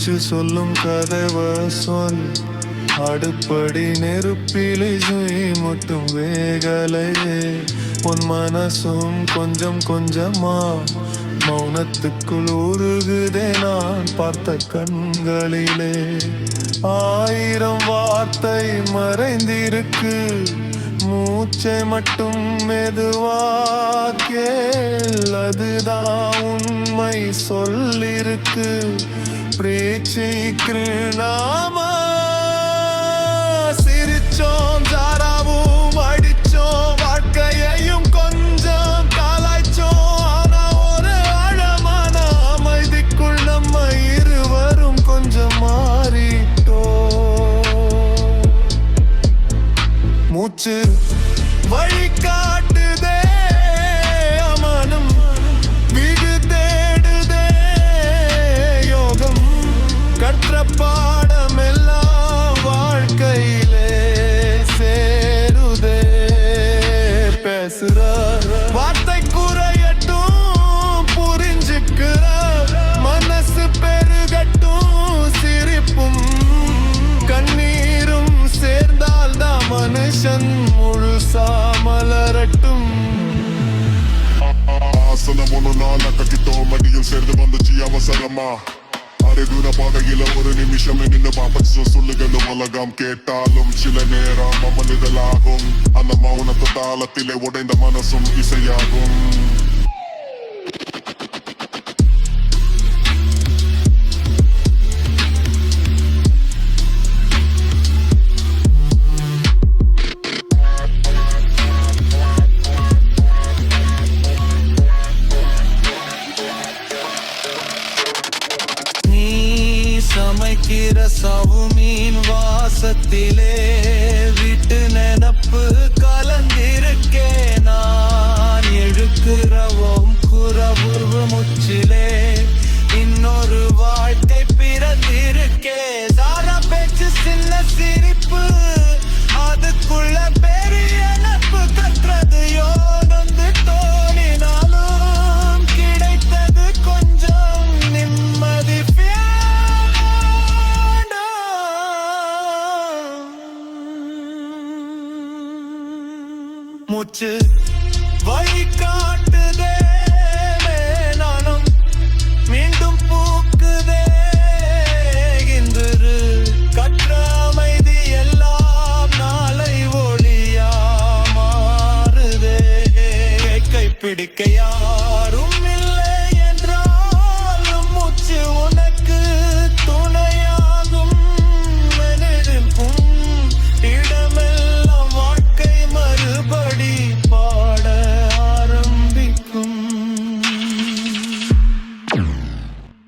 மூச்சு சொல்லும் கதவ சொல் அடுப்படி நெருப்பிலை மட்டும் வேகலையே உன் மனசும் கொஞ்சம் கொஞ்சமா மௌனத்துக்குள் உருகுதே நான் பார்த்த கண்களிலே 1000 வார்த்தை மறைந்திருக்கு மூச்சை மட்டும் மெதுவா கேள் அதுதான் உண்மை சொல்லிருக்கு பிரேட்சைக்கு நாம சிரிச்சோம் ஜாராவும் அடிச்சோம் வாழ்க்கையையும் கொஞ்சம் காலாய்ச்சோம் ஆனா ஒரு ஆழமான அமைதிக்குள் நம்ம இருவரும் கொஞ்சம் மாறிட்டோம் மூச்சு வழி காட்டுதே மனம் விகு தேடுதே யோகம் கற்ற பாடம் எல்லாம் வாழ்க்கையிலே சேருதே பேசுற வார்த்தை குறையட்டும் புரிஞ்சுக்கிற மனசு பெருகட்டும் சிரிப்பும் கண்ணீரும் சேர்ந்தால்தான் மனுஷன் முழுசா மலரட்டும் ஆசனம் ஒண்ணு நாள் அக்கக்கிட்டோம் மடியில் சேர்ந்து வந்துச்சு அவசரமா அரைதூர பாதையில ஒரு நிமிஷம் நின்று பாப்பச்சு சொல்லுகளும் உலகம் கேட்டாலும் சில நேரம் அமனுதலாகும் அந்த மௌனத்த தாளத்திலே உடைந்த மனசும் இசையாகும் சமைக்கிற சவு மீன் வாசத்திலே விட்டு நினப்பு கலந்திருக்கே நான் எழுக்கிறவோம் குறவுர்வு முச்சிலே இன்னொரு வாழ்க்கை பிறந்திருக்கே சாரா பேச்சு சின்ன சிரிப்பு அதுக்குள்ள பெரிய நட்பு கற்றது யோனந்து தோணினாலும் கிடைத்தது கொஞ்சம் நிம்மதி மூச்சு வழி காட்டுதே நானும் மீண்டும் பூக்குதே இன்று கற்ற அமைதி எல்லாம் நாளை ஒளியா மாறுதே கை பிடிக்க